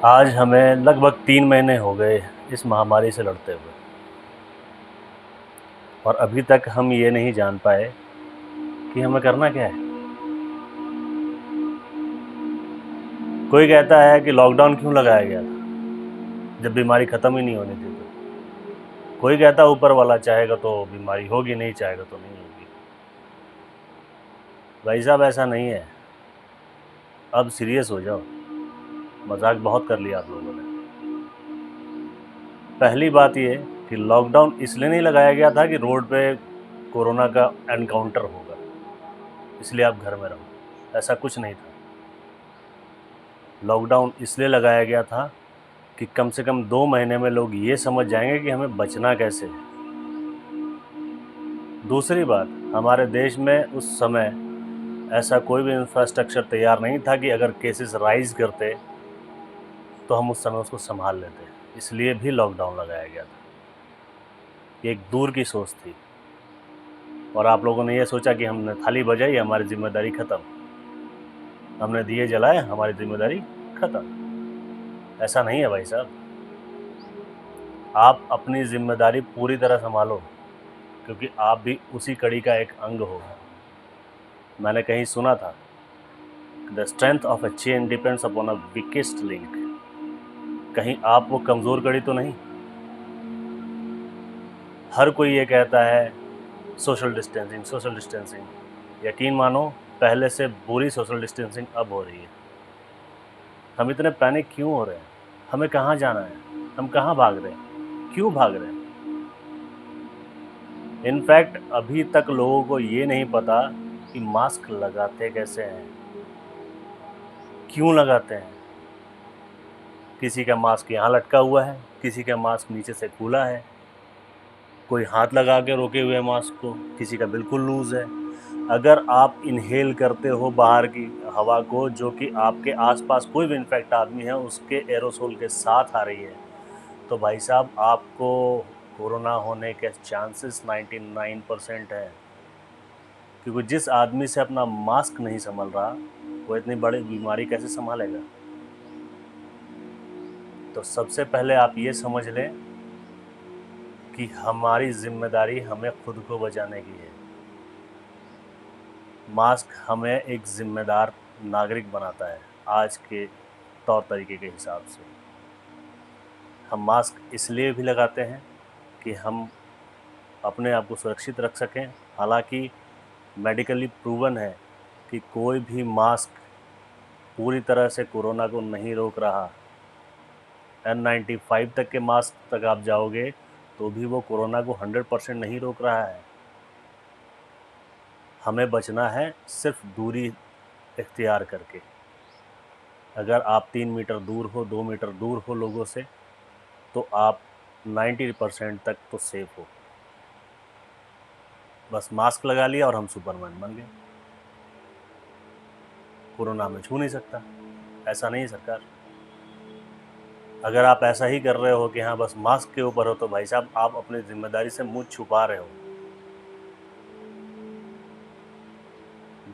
आज हमें लगभग 3 महीने हो गए इस महामारी से लड़ते हुए और अभी तक हम ये नहीं जान पाए कि हमें करना क्या है। कोई कहता है कि लॉकडाउन क्यों लगाया गया था जब बीमारी ख़त्म ही नहीं होनी थी। तो कोई कहता है ऊपर वाला चाहेगा तो बीमारी होगी, नहीं चाहेगा तो नहीं होगी। भाई साहब ऐसा नहीं है, अब सीरियस हो जाओ। मजाक बहुत कर लिया आप लोगों ने। पहली बात ये कि लॉकडाउन इसलिए नहीं लगाया गया था कि रोड पे कोरोना का एनकाउंटर होगा इसलिए आप घर में रहो, ऐसा कुछ नहीं था। लॉकडाउन इसलिए लगाया गया था कि कम से कम 2 महीने में लोग ये समझ जाएंगे कि हमें बचना कैसे है। दूसरी बात, हमारे देश में उस समय ऐसा कोई भी इंफ्रास्ट्रक्चर तैयार नहीं था कि अगर केसेस राइज करते तो हम उस समय उसको संभाल लेते, इसलिए भी लॉकडाउन लगाया गया था। ये एक दूर की सोच थी और आप लोगों ने ये सोचा कि हमने थाली बजाई, हमारी जिम्मेदारी ख़त्म, हमने दिए जलाए, हमारी जिम्मेदारी ख़त्म। ऐसा नहीं है भाई साहब, आप अपनी जिम्मेदारी पूरी तरह संभालो क्योंकि आप भी उसी कड़ी का एक अंग हो। मैंने कहीं सुना था, the strength of a chain depends upon a weakest link. कहीं आप वो कमज़ोर कड़ी तो नहीं। हर कोई ये कहता है सोशल डिस्टेंसिंग, सोशल डिस्टेंसिंग। यकीन मानो पहले से बुरी सोशल डिस्टेंसिंग अब हो रही है। हम इतने पैनिक क्यों हो रहे हैं? हमें कहाँ जाना है? हम कहाँ भाग रहे हैं? क्यों भाग रहे हैं? इनफैक्ट अभी तक लोगों को ये नहीं पता कि मास्क लगाते कैसे हैं, क्यों लगाते हैं। किसी का मास्क यहाँ लटका हुआ है, किसी का मास्क नीचे से खुला है, कोई हाथ लगा के रोके हुए है मास्क को, किसी का बिल्कुल लूज़ है। अगर आप इनहेल करते हो बाहर की हवा को जो कि आपके आसपास कोई भी इन्फेक्ट आदमी है उसके एरोसोल के साथ आ रही है, तो भाई साहब आपको कोरोना होने के चांसेस 99% है। क्योंकि जिस आदमी से अपना मास्क नहीं संभल रहा वो इतनी बड़ी बीमारी कैसे संभालेगा। तो सबसे पहले आप ये समझ लें कि हमारी जिम्मेदारी हमें खुद को बचाने की है। मास्क हमें एक ज़िम्मेदार नागरिक बनाता है आज के तौर तरीके के हिसाब से। हम मास्क इसलिए भी लगाते हैं कि हम अपने आप को सुरक्षित रख सकें। हालांकि मेडिकली प्रूवन है कि कोई भी मास्क पूरी तरह से कोरोना को नहीं रोक रहा। N95 तक के मास्क तक आप जाओगे तो भी वो कोरोना को 100% नहीं रोक रहा है। हमें बचना है सिर्फ दूरी इख्तियार करके। अगर आप 3 मीटर दूर हो, 2 मीटर दूर हो लोगों से, तो आप 90% तक तो सेफ हो। बस मास्क लगा लिया और हम सुपरमैन बन गए, कोरोना हमें छू नहीं सकता। ऐसा नहीं है सरकार। अगर आप ऐसा ही कर रहे हो कि हाँ बस मास्क के ऊपर हो, तो भाई साहब आप अपनी जिम्मेदारी से मुँह छुपा रहे हो।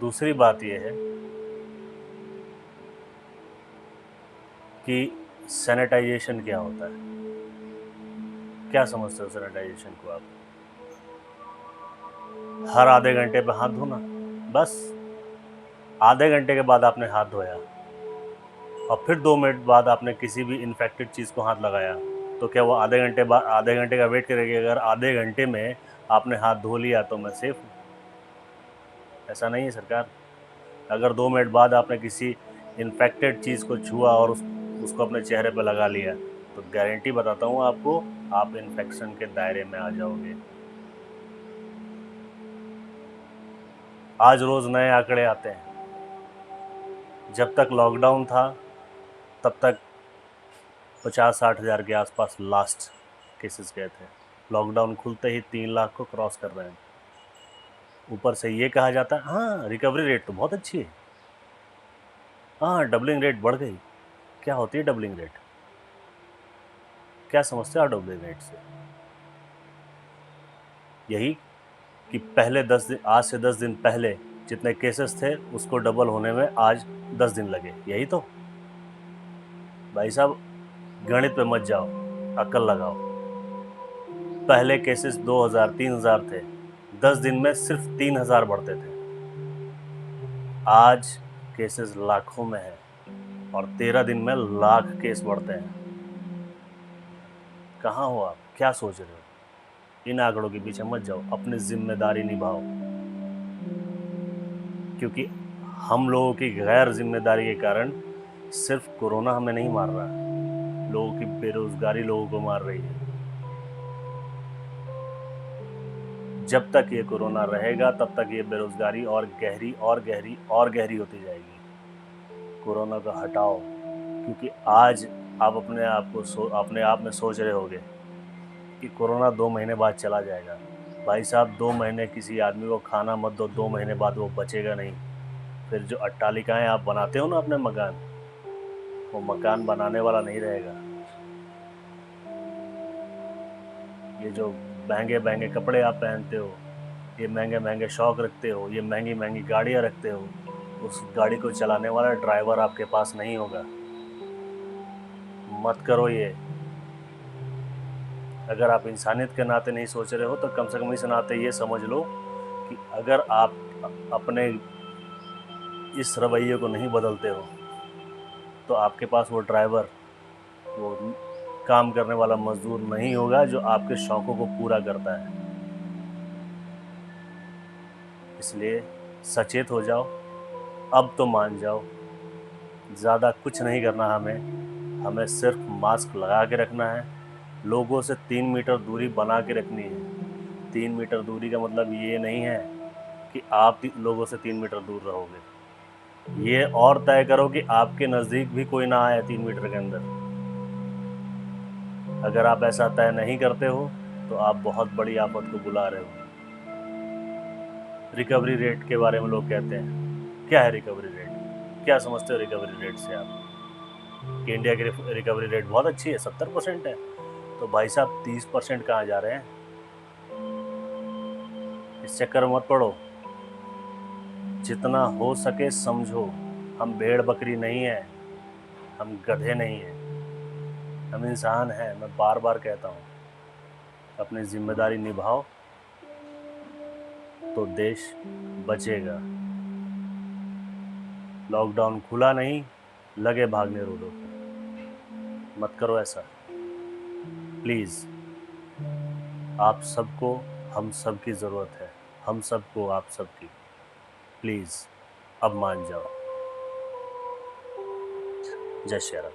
दूसरी बात यह है कि सैनिटाइजेशन क्या होता है। क्या समझते हो सैनिटाइजेशन को आप? हर आधे घंटे पे हाथ धोना, बस। आधे घंटे के बाद आपने हाथ धोया और फिर 2 मिनट बाद आपने किसी भी इन्फेक्टेड चीज़ को हाथ लगाया, तो क्या वो आधे घंटे का वेट करेगी? अगर आधे घंटे में आपने हाथ धो लिया तो मैं सेफ हूँ। ऐसा नहीं है सरकार। अगर 2 मिनट बाद आपने किसी इन्फेक्टेड चीज़ को छुआ और उसको अपने चेहरे पर लगा लिया, तो गारंटी बताता हूँ आपको, आप इन्फेक्शन के दायरे में आ जाओगे। आज रोज़ नए आंकड़े आते हैं। जब तक लॉकडाउन था तब तक 50-60 हज़ार के आसपास लास्ट केसेस गए थे। लॉकडाउन खुलते ही 3 लाख को क्रॉस कर रहे हैं। ऊपर से ये कहा जाता है हाँ रिकवरी रेट तो बहुत अच्छी है, हाँ डबलिंग रेट बढ़ गई। क्या होती है डबलिंग रेट? क्या समझते हो डबलिंग रेट से? यही कि पहले 10 दिन, आज से 10 दिन पहले जितने केसेस थे उसको डबल होने में आज 10 दिन लगे, यही तो। भाई साहब, गणित पे मत जाओ, अक्ल लगाओ। पहले केसेस 2000 3000 थे, 10 दिन में सिर्फ 3000 बढ़ते थे। आज केसेस लाखों में है और 13 दिन में लाख केस बढ़ते हैं। कहाँ हो आप? क्या सोच रहे हो? इन आंकड़ों के पीछे मत जाओ, अपनी जिम्मेदारी निभाओ। क्योंकि हम लोगों की गैर जिम्मेदारी के कारण सिर्फ कोरोना हमें नहीं मार रहा है, लोगों की बेरोजगारी लोगों को मार रही है। जब तक ये कोरोना रहेगा तब तक ये बेरोजगारी और गहरी और गहरी और गहरी होती जाएगी। कोरोना को हटाओ, क्योंकि आज आप अपने आप में सोच रहे होगे कि कोरोना 2 महीने बाद चला जाएगा। भाई साहब, 2 महीने किसी आदमी को खाना मत दो, 2 महीने बाद वो बचेगा नहीं। फिर जो अट्टालिकाएं आप बनाते हो ना अपने मकान, वो मकान बनाने वाला नहीं रहेगा। ये जो महंगे महंगे कपड़े आप पहनते हो, ये महंगे महंगे शौक रखते हो, ये महंगी महंगी गाड़ियाँ रखते हो, उस गाड़ी को चलाने वाला ड्राइवर आपके पास नहीं होगा। मत करो ये। अगर आप इंसानियत के नाते नहीं सोच रहे हो तो कम से कम इस नाते ये समझ लो कि अगर आप अपने इस रवैये को नहीं बदलते हो तो आपके पास वो ड्राइवर, वो काम करने वाला मजदूर नहीं होगा जो आपके शौक़ों को पूरा करता है। इसलिए सचेत हो जाओ, अब तो मान जाओ। ज़्यादा कुछ नहीं करना हमें सिर्फ मास्क लगा के रखना है, लोगों से 3 मीटर दूरी बना के रखनी है। 3 मीटर दूरी का मतलब ये नहीं है कि आप लोगों से 3 मीटर दूर रहोगे। ये और तय करो कि आपके नज़दीक भी कोई ना आए 3 मीटर के अंदर। अगर आप ऐसा तय नहीं करते हो तो आप बहुत बड़ी आफत को बुला रहे हो। रिकवरी रेट के बारे में लोग कहते हैं, क्या है रिकवरी रेट? क्या समझते हो रिकवरी रेट से आप? कि इंडिया की रिकवरी रेट बहुत अच्छी है, 70% है। तो भाई साहब 30% कहाँ जा रहे हैं? इस चक्कर में मत पड़ो। जितना हो सके समझो, हम भेड़ बकरी नहीं हैं, हम गधे नहीं हैं, हम इंसान हैं। मैं बार बार कहता हूँ, अपनी जिम्मेदारी निभाओ तो देश बचेगा। लॉकडाउन खुला नहीं, लगे भागने रोडों पे। मत करो ऐसा प्लीज़। आप सबको हम सब की ज़रूरत है, हम सबको आप सबकी। प्लीज़ अब मान जाओ। जय श्री राम।